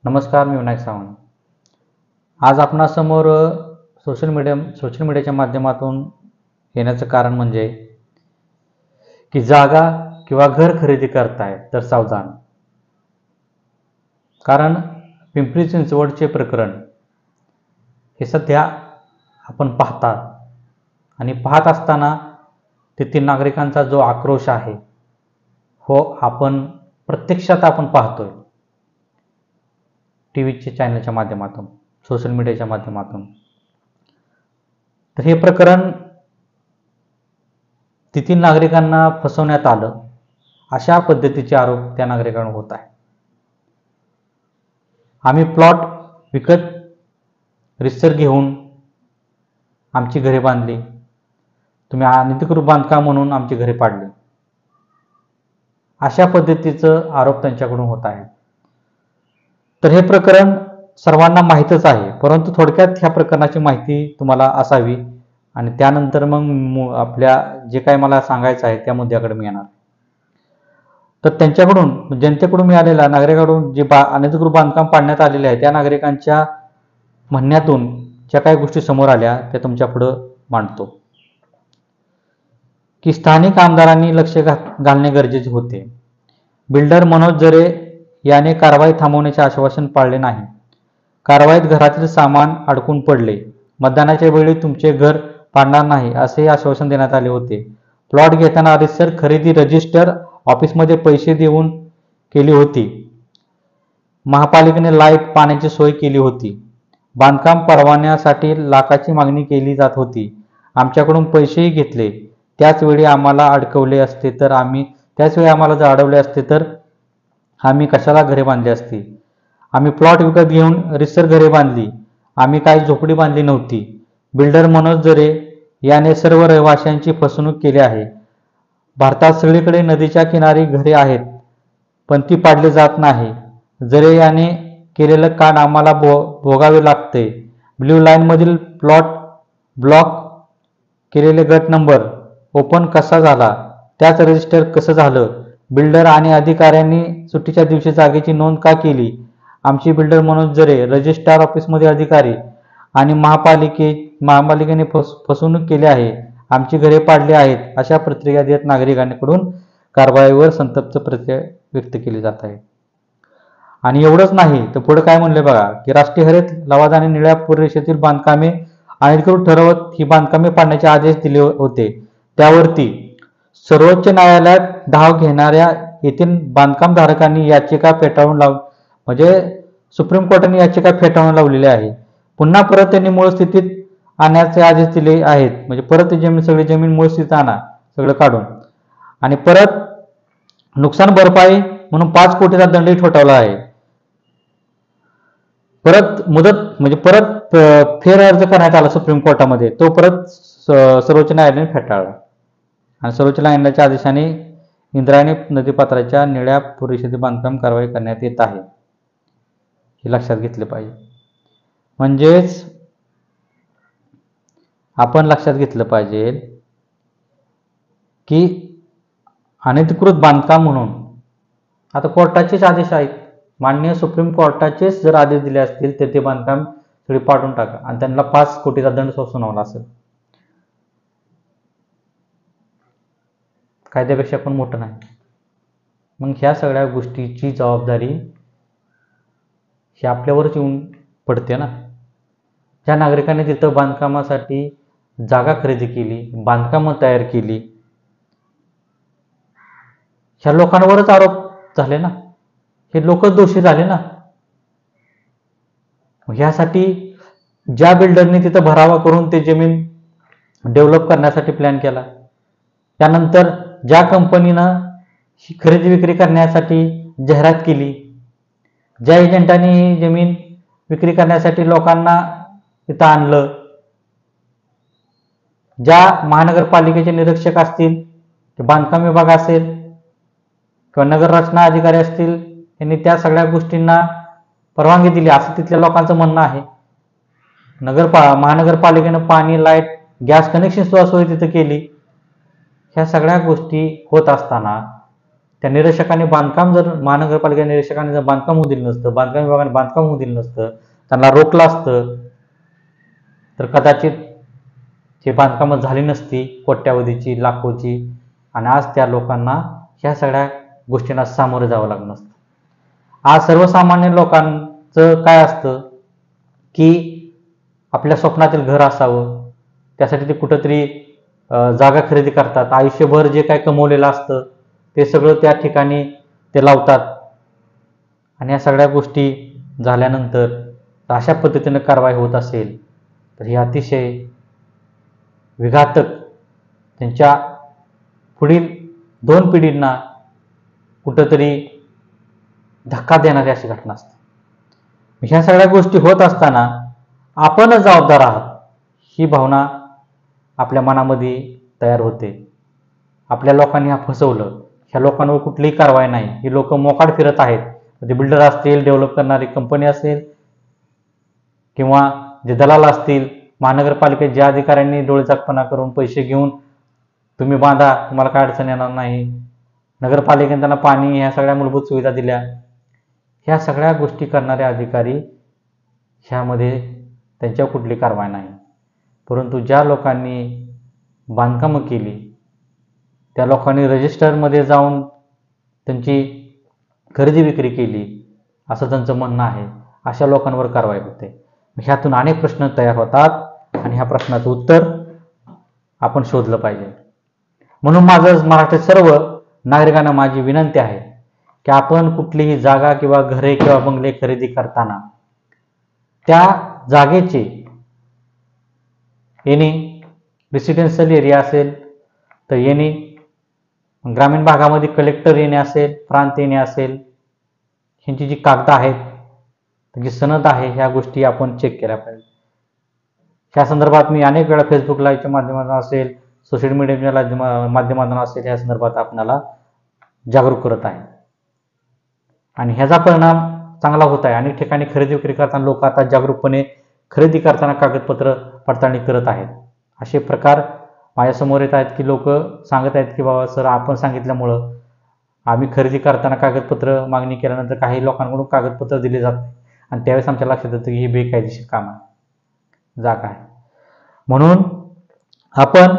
नमस्कार, मी विनायक सावंत. आज आपणासमोर सोशल मीडियाच्या माध्यमातून येण्याचं कारण म्हणजे की जागा किंवा घर खरेदी करताय तर सावधान. कारण पिंपरी चिंचवडचे प्रकरण हे सध्या आपण पाहतात आणि पाहत असताना तेथील नागरिकांचा जो आक्रोश आहे आपण प्रत्यक्षात पाहतोय. टीव्हीच्या चॅनलच्या माध्यमातून, सोशल मीडियाच्या माध्यमातून. तर हे प्रकरण तेथील नागरिकांना फसवण्यात आलं अशा पद्धतीचे आरोप त्या नागरिकांवर होत आहे. आम्ही प्लॉट विकत रितसर घेऊन आमची घरे बांधली, तुम्ही अनधिकृत बांधकाम म्हणून आमची घरे पाडली, अशा पद्धतीचं आरोप त्यांच्याकडून होत आहे. तर हे प्रकरण सर्वांना माहीतच आहे, परंतु थोडक्यात ह्या प्रकरणाची माहिती तुम्हाला असावी आणि त्यानंतर मग आपल्या जे काही मला सांगायचं आहे त्या मुद्द्याकडे मी येणार. तर त्यांच्याकडून, जनतेकडून मिळालेल्या, नागरिकांकडून जे अनधिकृत बांधकाम पाडण्यात आलेले आहे त्या नागरिकांच्या म्हणण्यातून ज्या काही गोष्टी समोर आल्या त्या तुमच्या पुढं मांडतो. की स्थानिक आमदारांनी लक्ष घालणे गरजेचे होते. बिल्डर मनोज जरे याने कारवाई थांबवण्याचे आश्वासन पाळले नाही. कारवाईत घरातील सामान अडकून पडले. मतदानाच्या वेळी तुमचे घर पाडणार नाही असेही आश्वासन देण्यात आले होते. प्लॉट घेताना रितसर खरेदी रजिस्टर ऑफिसमध्ये पैसे देऊन केली होती. महापालिकेने लाईट, पाण्याची सोय केली होती. बांधकाम परवान्यासाठी लाखाची मागणी केली जात होती. आमच्याकडून पैसेही घेतले. त्याच वेळी आम्हाला अडवले असते तर आम्ही कशाला घरे बांधली असती. आम्ही प्लॉट विकत घेऊन रितसर घरे बांधली. आम्ही काही झोपडी बांधली नव्हती. बिल्डर मनोज जरे याने सर्व रहिवाशांची फसवणूक केली आहे. भारतात सगळीकडे नदीच्या किनारी घरे आहेत, पण ती पाडली जात नाही. जरे याने केलेलं कांड आम्हाला भोगावे लागते. ब्ल्यू लाईन मधील प्लॉट ब्लॉक केलेले गट नंबर ओपन कसा झाला, त्याच रजिस्टर कसं झालं, बिल्डर आणि अधिकाऱ्यांनी सुट्टीच्या दिवशी जागेची नोंद का केली. आमची बिल्डर मनोज जरे, रजिस्ट्रार ऑफिसमध्ये अधिकारी आणि महापालिकेने फसवणूक केली आहे. आमची घरे पाडली आहेत, अशा प्रतिक्रिया देत नागरिकांकडून कारवाईवर संतप्त प्रतिक्रिया व्यक्त केली जात आहे. आणि एवढंच नाही तर पुढे काय म्हणले बघा, की राष्ट्रीय हरित लवादाने निळ्या परिषदेतील बांधकामे अनधिकृत ठरवत ही बांधकामे पाडण्याचे आदेश दिले होते. त्यावरती सर्वोच्च न्यायालयात धाव घेणाऱ्या येथील बांधकामधारकांनी याचिका फेटाळून सुप्रीम कोर्टाने याचिका फेटाळून लावलेली आहे. पुन्हा परत त्यांनी मूळ स्थितीत आणण्याचे आदेश दिले आहेत. परत सगळी जमीन मूळ स्थितीत आणा, सगळं काढून. आणि परत नुकसान भरपाई म्हणून 5 कोटीचा दंडही ठोठावला आहे. परत मुदत परत फेर अर्ज करण्यात आला सुप्रीम कोर्टामध्ये, तो परत सर्वोच्च न्यायालयाने फेटाळला. आणि सर्वोच्च न्यायालयाच्या आदेशाने इंद्रायणी नदीपात्राच्या निळ्या परिषदेत बांधकाम कारवाई करण्यात येत आहे. हे लक्षात घेतले पाहिजे. म्हणजेच आपण लक्षात घेतलं पाहिजे की अनधिकृत बांधकाम म्हणून आता कोर्टाचेच आदेश आहेत. माननीय सुप्रीम कोर्टाचेच जर आदेश दिले असतील तर ते बांधकाम सगळे पाडून टाका आणि त्यांना 5 कोटीचा दंड सुनावला असेल. कायद्यापेक्षा पण मोठं नाही. मग ह्या सगळ्या गोष्टीची जबाबदारी ही आपल्यावरच येऊन पडते ना. ज्या नागरिकांनी तिथं बांधकामासाठी जागा खरेदी केली, बांधकामं तयार केली, ह्या लोकांवरच आरोप झाले ना. हे लोकच दोषी झाले ना. ह्यासाठी ज्या बिल्डरने तिथं भरावा करून ते जमीन डेव्हलप करण्यासाठी प्लॅन केला, त्यानंतर ज्या कंपनीनं खरेदी विक्री करण्यासाठी जाहिरात केली, ज्या एजंटांनी जमीन विक्री करण्यासाठी लोकांना तिथं आणलं, ज्या महानगरपालिकेचे निरीक्षक असतील, बांधकाम विभाग असेल किंवा नगर रचना अधिकारी असतील, त्यांनी त्या सगळ्या गोष्टींना परवानगी दिली असं तिथल्या लोकांचं म्हणणं आहे. महानगरपालिकेनं पाणी, लाईट, गॅस कनेक्शन सुद्धा सोय तिथं केली. ह्या सगळ्या गोष्टी होत असताना त्या निरीक्षकाने बांधकाम जर महानगरपालिका निरीक्षकाने जर बांधकाम होऊ दिलं नसतं, बांधकाम विभागाने बांधकाम होऊ दिलं नसतं, त्यांना रोखलं असतं, तर कदाचित हे बांधकामं झाली नसती कोट्यावधीची, लाखोची, आणि आज त्या लोकांना ह्या सगळ्या गोष्टींना सामोरं जावं लागलं नसतं. आज सर्वसामान्य लोकांचं काय असतं की आपल्या स्वप्नातील घर असावं, त्यासाठी ते कुठंतरी जागा खरेदी करतात. आयुष्यभर जे काय कमवलेलं असतं ते सगळं त्या ठिकाणी ते लावतात, आणि या सगळ्या गोष्टी झाल्यानंतर अशा पद्धतीनं कारवाई होत असेल तर ही अतिशय विघातक, त्यांच्या पुढील 2 पिढींना कुठंतरी धक्का देणारी अशी घटना असते. ह्या सगळ्या गोष्टी होत असताना आपणच जबाबदार आहात ही भावना आपल्या मनामध्ये तयार होते. आपल्या लोकांनी हा फसवलं, ह्या लोकांवर कुठलीही कारवाई नाही, ही लोक मोकाट फिरत आहेत. ते बिल्डर असतील, डेव्हलप करणारी कंपनी असेल, किंवा जे दलाल असतील, महानगरपालिकेत ज्या अधिकाऱ्यांनी डोळेझाकपणा करून पैसे घेऊन तुम्ही बांधा, तुम्हाला काय अडचण येणार नाही, नगरपालिकेने त्यांना पाणी, ह्या सगळ्या मूलभूत सुविधा दिल्या, ह्या सगळ्या गोष्टी करणारे अधिकारी, ह्यामध्ये त्यांच्यावर कुठली कारवाई नाही. परंतु ज्या लोकांनी बांधकामं केली, त्या लोकांनी रजिस्टरमध्ये जाऊन त्यांची खरेदी विक्री केली असं त्यांचं म्हणणं आहे, अशा लोकांवर कारवाई होते. ह्यातून अनेक प्रश्न तयार होतात आणि ह्या प्रश्नाचं उत्तर आपण शोधलं पाहिजे. म्हणून माझं महाराष्ट्रात सर्व नागरिकांना माझी विनंती आहे की आपण कुठलीही जागा किंवा घरे किंवा बंगले खरेदी करताना त्या जागेचे येणे रेसिडेन्शियल एरिया असेल तर येणे, ग्रामीण भागामध्ये कलेक्टर येणे असेल, प्रांत येणे असेल, ह्यांची जी कागदं आहेत, त्याची सनद आहे, ह्या गोष्टी आपण चेक केल्या पाहिजे. ह्या संदर्भात मी अनेक वेळा फेसबुक लाईव्हच्या माध्यमातून असेल, सोशल मीडियाच्या माध्यमातून असेल, ह्या संदर्भात आपल्याला जागरूक करत आहे. आणि ह्याचा परिणाम चांगला होत आहे. अनेक ठिकाणी खरेदी विक्री करताना लोक आता जागरूकपणे खरेदी करताना कागदपत्र पडताळणी करत आहेत. असे प्रकार माझ्यासमोर येत आहेत की लोक सांगत आहेत की बाबा सर, आपण सांगितल्यामुळं आम्ही खरेदी करताना कागदपत्र मागणी केल्यानंतर काही लोकांकडून कागदपत्र दिले जात नाही, आणि त्यावेळेस आमच्या लक्षात येतं की ही बेकायदेशीर काम आहे, जागा आहे. म्हणून आपण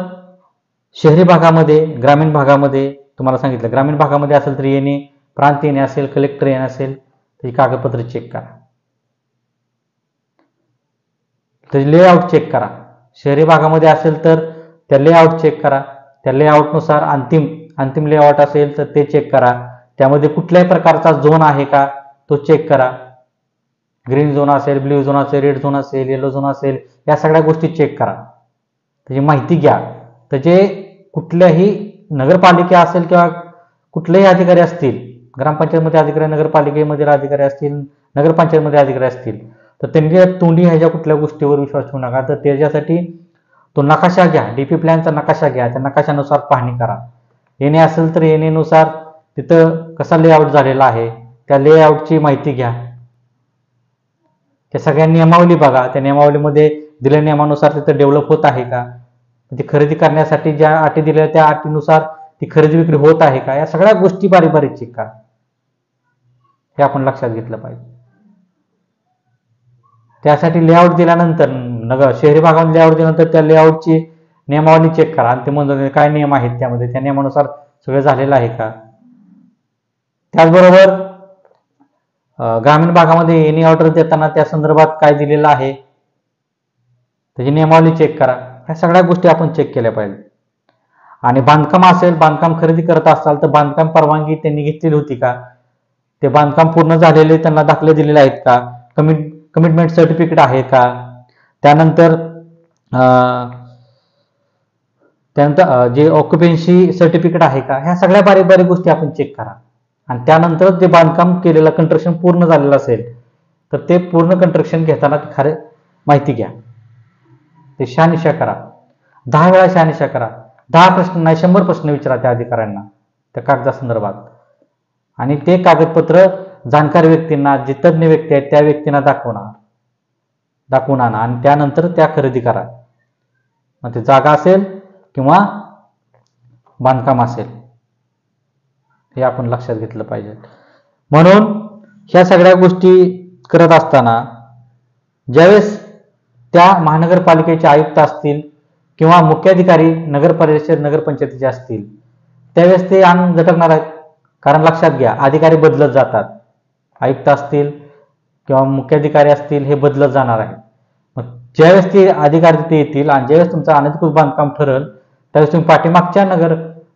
शहरी भागामध्ये, ग्रामीण भागामध्ये, तुम्हाला सांगितलं ग्रामीण भागामध्ये असेल तर येणे, प्रांत येणे असेल, कलेक्टर येणे असेल, त्याची कागदपत्र चेक करा, त्याचे लेआउट चेक करा. शहरी भागामध्ये असेल तर त्या लेआउट चेक करा, त्या लेआउटनुसार अंतिम लेआउट असेल तर ते चेक करा. त्यामध्ये कुठल्याही प्रकारचा झोन आहे का तो चेक करा. ग्रीन झोन असेल, ब्ल्यू झोन असेल, रेड झोन असेल, येलो झोन असेल, या सगळ्या गोष्टी चेक करा, त्याची माहिती घ्या. त्याचे कुठल्याही नगरपालिका असेल किंवा कुठलेही अधिकारी असतील, ग्रामपंचायतमध्ये अधिकारी, नगरपालिकेमध्ये अधिकारी असतील, नगरपंचायतमध्ये अधिकारी असतील, तर त्यांच्या तोंडी ह्याच्या कुठल्या गोष्टीवर विश्वास ठेवू नका. तर त्याच्यासाठी तो नकाशा घ्या, डीपी प्लॅनचा नकाशा घ्या, त्या नकाशानुसार पाहणी करा. येणे असेल तर येणेनुसार तिथं कसा लेआउट झालेला आहे त्या लेआउटची माहिती घ्या. त्या सगळ्या नियमावली बघा, त्या नियमावलीमध्ये दिलेल्या नियमानुसार तिथं डेव्हलप होत आहे का, ती खरेदी करण्यासाठी ज्या अटी दिल्या त्या अटीनुसार ती खरेदी विक्री होत आहे का, या सगळ्या गोष्टी बारीक बारीक चेक करा. हे आपण लक्षात घेतलं पाहिजे. त्यासाठी लेआउट दिल्यानंतर शहरी भागामध्ये लेआउट दिल्यानंतर त्या लेआउटची नियमावली चेक करा, आणि ते म्हणजे काय नियम आहेत त्यामध्ये, त्या नियमानुसार सगळं झालेलं आहे का. त्याचबरोबर ग्रामीण भागामध्ये एनी ऑर्डर देताना त्या संदर्भात काय दिलेलं आहे त्याची नियमावली चेक करा. ह्या सगळ्या गोष्टी आपण चेक केल्या पाहिजे. आणि बांधकाम असेल, बांधकाम खरेदी करत असाल तर बांधकाम परवानगी त्यांनी घेतलेली होती का, ते बांधकाम पूर्ण झालेले त्यांना दाखले दिलेले आहेत का, कमिटमेंट सर्टिफिकेट आहे का, त्यानंतर जे ऑक्युपेन्सी सर्टिफिकेट आहे का, ह्या सगळ्या बारीक बारीक गोष्टी आपण चेक करा. आणि त्यानंतर जे बांधकाम केलेलं कंस्ट्रक्शन पूर्ण झालेलं असेल तर ते पूर्ण कंस्ट्रक्शन घेताना खरे माहिती घ्या, ते शहानिशा करा, 10 वेळा शहानिशा करा, 10 प्रश्न नाही 100 प्रश्न विचारा त्या अधिकाऱ्यांना त्या कागदासंदर्भात. आणि ते कागदपत्र जाणकार व्यक्तींना, जे तज्ज्ञ व्यक्ती आहेत त्या व्यक्तींना दाखवून आणा, आणि त्यानंतर त्या खरेदी करा. मग ते जागा असेल किंवा बांधकाम असेल. हे आपण लक्षात घेतलं पाहिजे. म्हणून ह्या सगळ्या गोष्टी करत असताना ज्यावेळेस त्या महानगरपालिकेचे आयुक्त असतील किंवा मुख्याधिकारी नगर परिषद नगरपंचायतीचे असतील त्यावेळेस ते अंग झटकणार आहेत. कारण लक्षात घ्या, अधिकारी बदलत जातात. आयुक्त असतील किंवा मुख्याधिकारी असतील हे बदलत जाणार आहे. मग ज्यावेळेस ते अधिकारी तिथे येतील आणि ज्यावेळेस तुमचं अनधिकृत बांधकाम ठरेल त्यावेळेस तुम्ही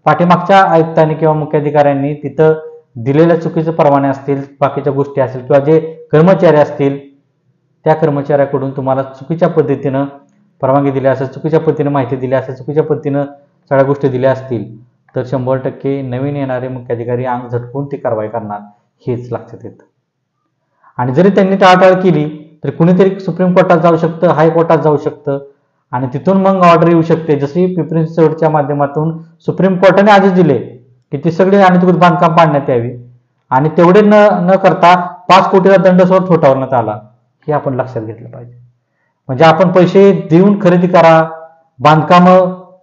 पाठीमागच्या आयुक्तांनी किंवा मुख्याधिकाऱ्यांनी तिथं दिलेल्या चुकीचे परवाने असतील, बाकीच्या गोष्टी असतील किंवा जे कर्मचारी असतील त्या कर्मचाऱ्याकडून तुम्हाला चुकीच्या पद्धतीनं परवानगी दिली असेल, चुकीच्या पद्धतीने माहिती दिली असेल, चुकीच्या पद्धतीनं सगळ्या गोष्टी दिल्या असतील तर 100% नवीन येणारे मुख्याधिकारी अंग झटकून ती कारवाई करणार हेच लक्षात येतं. आणि जरी त्यांनी टाळाटाळ केली तर कुणीतरी सुप्रीम कोर्टात जाऊ शकतं, हायकोर्टात जाऊ शकतं आणि तिथून मग ऑर्डर येऊ शकते. जशी पिंपरी चिंचवडच्या माध्यमातून सुप्रीम कोर्टाने आदेश दिले की ती सगळी अनधिकृत बांधकाम पाडण्यात यावी आणि तेवढे न करता 5 कोटीचा दंड सुद्धा ठोठावण्यात आला. हे आपण लक्षात घेतलं पाहिजे. म्हणजे आपण पैसे देऊन खरेदी करा,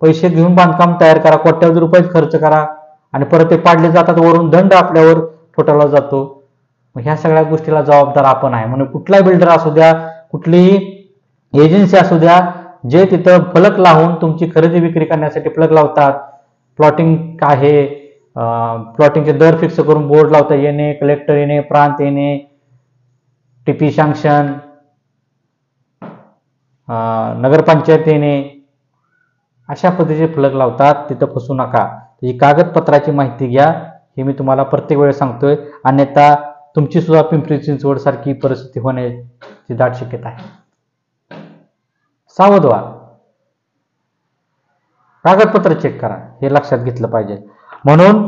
पैसे घेऊन बांधकाम तयार करा, कोट्यावधी रुपये खर्च करा आणि परत ते पाडले जातात, वरून दंड आपल्यावर ठोठावला जातो. मग ह्या सगळ्या गोष्टीला जबाबदार आपण आहे. म्हणून कुठलाही बिल्डर असू द्या, कुठलीही एजन्सी असू द्या, जे तिथं फलक लावून तुमची खरेदी विक्री करण्यासाठी फलक लावतात, प्लॉटिंग आहे, प्लॉटिंगचे दर फिक्स करून बोर्ड लावता येणे, कलेक्टर येणे, प्रांत येणे, टीपी सँक्शन, नगरपंचायत येणे, अशा पद्धतीचे फलक लावतात. तिथं फसू नका. ही कागदपत्राची माहिती घ्या, हे मी तुम्हाला प्रत्येक वेळेस सांगतोय. अन्यथा तुमची सुद्धा पिंपरी चिंचवड सारखी परिस्थिती होण्याची दाट शक्यता आहे. सावध व्हा, कागदपत्र चेक करा, हे लक्षात घेतलं पाहिजे. म्हणून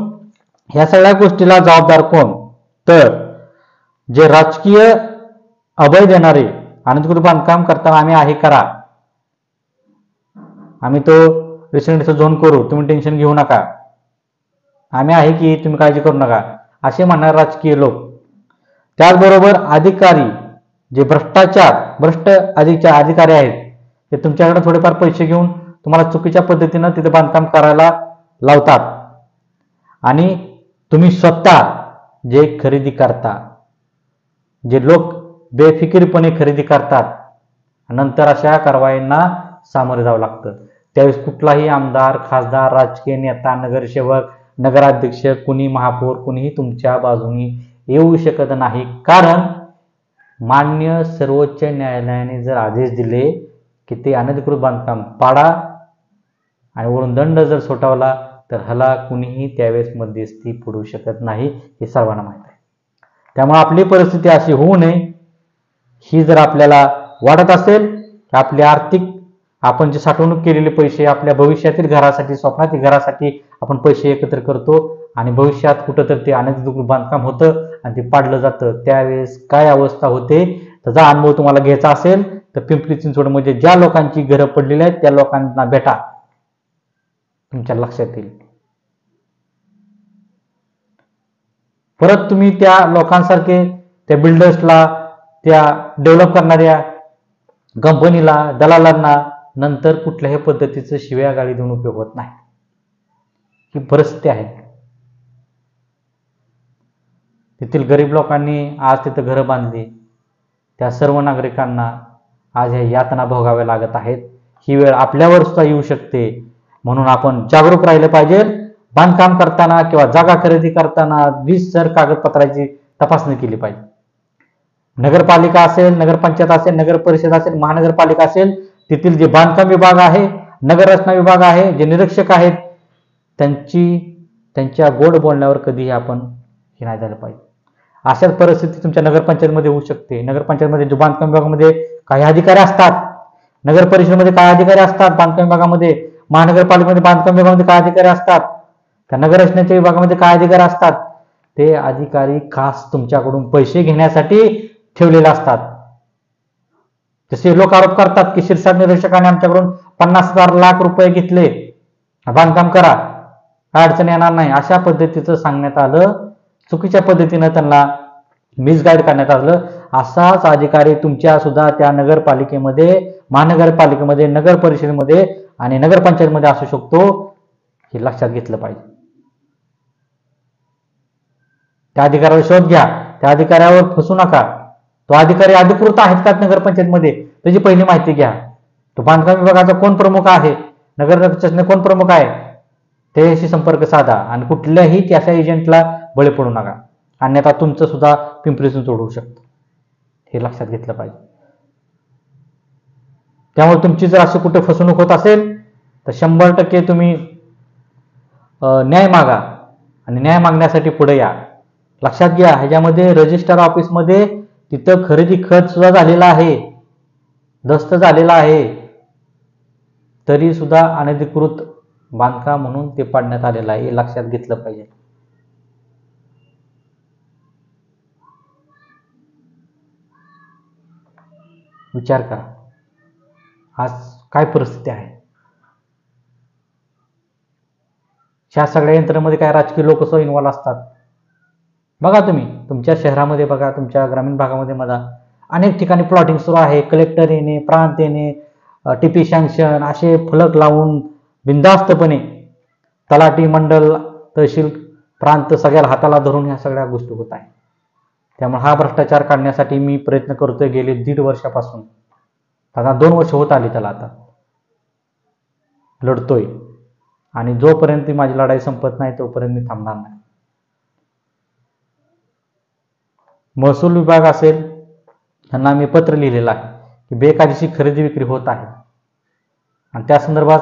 ह्या सगळ्या गोष्टीला जबाबदार कोण? तर जे राजकीय अभय देणारे, अनधिकृत बांधकाम करताना आम्ही आहे करा, आम्ही तो रेसिडेन्शियल झोन करू, तुम्ही टेन्शन घेऊ नका, आम्ही आहे की तुम्ही काळजी करू नका, असे म्हणणारे राजकीय लोक. त्याचबरोबर अधिकारी, जे भ्रष्ट अधिकारी आहेत, ते तुमच्याकडे थोडेफार पैसे घेऊन तुम्हाला चुकीच्या पद्धतीनं तिथे बांधकाम करायला लावतात आणि तुम्ही स्वतः जे खरेदी करता, जे लोक बेफिकीरपणे खरेदी करतात, नंतर अशा कारवाईंना सामोरे जावं लागतं. त्यावेळेस कुठलाही आमदार, खासदार, राजकीय नेता, नगरसेवक, नगराध्यक्ष, कुणी महापौर, कुणीही तुमच्या बाजूनी येऊ शकत नाही. कारण मान्य सर्वोच्च न्यायालयाने जर आदेश दिले की ते अनधिकृत बांधकाम पाडा आणि वरून दंड जर सोटवला तर ह्याला कुणीही त्यावेळेस मध्यस्थी पडू शकत नाही, हे सर्वांना माहीत आहे. त्यामुळे आपली परिस्थिती अशी होऊ नये, ही जर आपल्याला वाटत असेल की आपली आपण जे साठवणूक केलेले पैसे आपल्या भविष्यातील घरासाठी, स्वप्नातील घरासाठी आपण पैसे एकत्र करतो आणि भविष्यात कुठंतरी ते अनधिकृत बांधकाम होतं आणि ते पाडलं जातं, त्यावेळेस काय अवस्था होते त्याचा अनुभव तुम्हाला घ्यायचा असेल तर पिंपरी चिंचवडमध्ये ज्या लोकांची घरं पडलेली आहेत त्या लोकांना भेटा, तुमच्या लक्षात येईल. परत तुम्ही त्या लोकांसारखे त्या बिल्डर्सला, त्या डेव्हलप करणाऱ्या कंपनीला, दलालांना नंतर कुठल्याही पद्धतीचं शिव्या गाळी देऊन उपयोग होत नाही. ही परिस्थिती आहे. तेथील गरीब लोकांनी आज तिथं घरं बांधली, त्या सर्व नागरिकांना आज ह्या यातना भोगाव्या लागत आहेत. ही वेळ आपल्यावर सुद्धा येऊ शकते. म्हणून आपण जागरूक राहिलं पाहिजे. बांधकाम करताना किंवा जागा खरेदी करताना रीतसर कागदपत्राची तपासणी केली पाहिजे. नगरपालिका असेल, नगरपंचायत असेल, नगर परिषद असेल, महानगरपालिका असेल, तेथील जे बांधकाम विभाग आहे, नगर रचना विभाग आहे, जे निरीक्षक आहेत, त्यांच्या गोड बोलण्यावर कधीही आपण हे नाही झालं पाहिजे. अशाच परिस्थिती तुमच्या नगरपंचायतमध्ये होऊ शकते. नगरपंचायतमध्ये जो बांधकाम विभागामध्ये काही अधिकारी असतात, नगर परिषदेमध्ये काही अधिकारी असतात, बांधकाम विभागामध्ये, महानगरपालिकेमध्ये बांधकाम विभागामध्ये काही अधिकारी असतात, त्या नगर रचनेच्या विभागामध्ये काही अधिकारी असतात, ते अधिकारी खास तुमच्याकडून पैसे घेण्यासाठी ठेवलेले असतात. जसे लोक आरोप करतात की शिरसाट निरीक्षकाने आमच्याकडून 50,000 लाख रुपये घेतले, बांधकाम करा, काय अडचण येणार नाही, अशा पद्धतीचं सांगण्यात आलं. चुकीच्या पद्धतीनं त्यांना मिसगाईड करण्यात आलं. असाच अधिकारी तुमच्या सुद्धा त्या नगरपालिकेमध्ये, महानगरपालिकेमध्ये, नगर परिषदेमध्ये आणि नगरपंचायतमध्ये असू शकतो, हे लक्षात घेतलं पाहिजे. त्या अधिकाऱ्यावर शोध घ्या, त्या अधिकाऱ्यावर फसू नका. तो अधिकारी अधिकृत आहेत का नगरपंचायतमध्ये त्याची पहिली माहिती घ्या. तो बांधकाम विभागाचा कोण प्रमुख आहे, नगरपंचायतने कोण प्रमुख आहे, त्याशी संपर्क साधा आणि कुठल्याही त्याच्या एजंटला बळी पडू नका, अन्यथा तुमचं सुद्धा पिंपरीतून तोड होऊ शकतं. हे लक्षात घेतलं पाहिजे. त्यामुळे तुमची जर अशी कुठे फसवणूक होत असेल तर 100% तुम्ही न्याय मागा आणि न्याय मागण्यासाठी पुढे या. लक्षात घ्या, ह्याच्यामध्ये रजिस्टर ऑफिसमध्ये तिथं खरेदी खत सुद्धा झालेला आहे, दस्त झालेला आहे, तरी सुद्धा अनधिकृत बांधकाम म्हणून ते पाडण्यात आलेलं आहे. हे लक्षात घेतलं पाहिजे. विचार करा आज काय परिस्थिती आहे. ह्या सगळ्या यंत्रणेमध्ये काय राजकीय लोक सुद्धा इन्व्हॉल्व असतात. बघा तुम्ही तुमच्या शहरामध्ये बघा, तुमच्या ग्रामीण भागामध्ये मला अनेक ठिकाणी प्लॉटिंग सुरू आहे. कलेक्टर येणे, प्रांत येणे, टीपी सँक्शन असे फलक लावून बिनधास्तपणे तलाठी मंडल तहसील प्रांत सगळ्याला हाताला धरून ह्या सगळ्या गोष्टी होत आहेत. त्यामुळे हा भ्रष्टाचार काढण्यासाठी मी प्रयत्न करतोय गेले 1.5 वर्षापासून. आता 2 वर्ष होत आली त्याला, आता लढतोय आणि जोपर्यंत माझी लढाई संपत नाही तोपर्यंत मी थांबणार नाही. महसूल विभाग असेल त्यांना मी पत्र लिहिलेलं आहे की बेकायदेशीर खरेदी विक्री होत आहे आणि त्या संदर्भात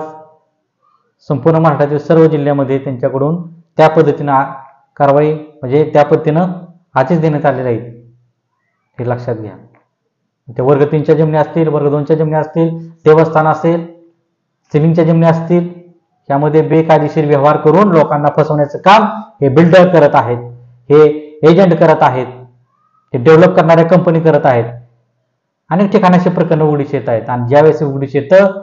संपूर्ण महाराष्ट्रातील सर्व जिल्ह्यामध्ये त्यांच्याकडून त्या पद्धतीनं कारवाई म्हणजे त्या पद्धतीनं आदेश देण्यात आलेले आहेत. हे लक्षात घ्या. ते वर्ग 3च्या जमिनी असतील, वर्ग 2च्या जमिनी असतील, देवस्थान असेल, सिलिंगच्या जमिनी असतील, यामध्ये बेकायदेशीर व्यवहार करून लोकांना फसवण्याचं काम हे बिल्डर करत आहेत, हे एजंट करत आहेत, हे डेव्हलप करणाऱ्या कंपनी करत आहेत. अनेक ठिकाणी असे प्रकरण उघडीस येत आहेत आणि ज्यावेळेस उघडीस येतं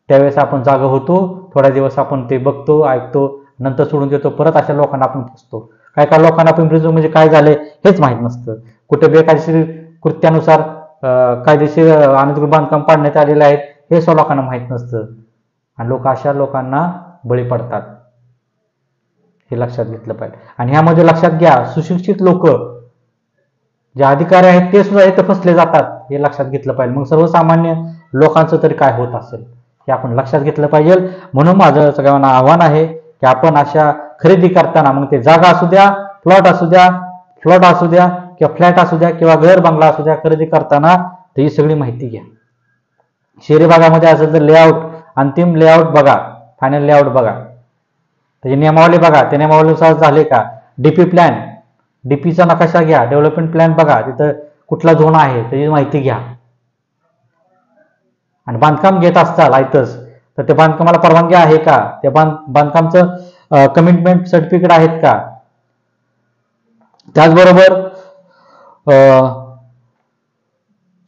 त्यावेळेस आपण जागा होतो, थोड्या दिवस आपण ते बघतो, ऐकतो, नंतर सोडून देतो. परत अशा लोकांना आपण फसतो. काय काय लोकांना पिंपरी म्हणजे काय झाले हेच माहीत नसतं. कुठे बेकायदेशीर कृत्यानुसार कायदेशीर अनधिकृत बांधकाम पाडण्यात आलेले आहेत हे सुद्धा लोकांना माहीत नसतं आणि लोक अशा लोकांना बळी पडतात. हे लक्षात घेतलं पाहिजे. आणि ह्यामध्ये लक्षात घ्या, सुशिक्षित लोक जे अधिकारी आहेत ते सुद्धा इथं फसले जातात. हे लक्षात घेतलं पाहिजे. मग सर्वसामान्य लोकांचं तरी काय होत असेल हे आपण लक्षात घेतलं पाहिजे. म्हणून माझं सगळ्यांना आव्हान आहे की आपण अशा खरेदी करताना, मग ते जागा असू द्या, प्लॉट असू द्या किंवा फ्लॅट असू द्या किंवा घर बंगला असू द्या, खरेदी करताना ही सगळी माहिती घ्या. शहरी भागामध्ये असेल तर लेआउट, अंतिम लेआउट बघा, फायनल लेआउट बघा, त्याची नियमावली बघा, त्या नियमावलीनुसार झाले का. डीपी प्लॅन, डीपीचा नकाशा घ्या, डेव्हलपमेंट प्लॅन बघा, तिथं कुठला झोन आहे त्याची माहिती घ्या. आणि बांधकाम घेत असताल आयतच तर त्या बांधकामाला परवानगी आहे का, त्या बांधकामचं कमिटमेंट सर्टिफिकेट आहेत का, त्याचबरोबर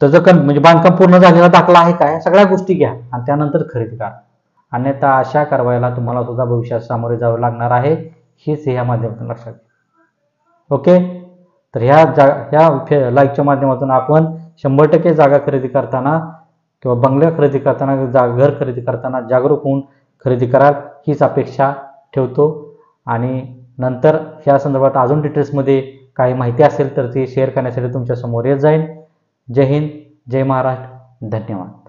त्याचं म्हणजे बांधकाम पूर्ण झालेला दाखला आहे का, या सगळ्या गोष्टी घ्या आणि त्यानंतर खरेदी करा. अन्यथा अशा कारवाईला तुम्हाला सुद्धा भविष्यात सामोरे जावं लागणार आहे. हेच ह्या माध्यमातून लक्षात घ्या. ओके, तर ह्या लाईव्हच्या माध्यमातून आपण 100% जागा खरेदी करताना किंवा बंगल्या खरेदी करताना, घर खरेदी करताना जागरूक होऊन खरेदी कराल हीच अपेक्षा ठेवतो. आणि नंतर ह्या संदर्भात अजून डिटेल्समध्ये काही माहिती असेल तर ती शेअर करण्यासाठी तुमच्या समोर येत जाईल. जय हिंद, जय महाराष्ट्र, धन्यवाद.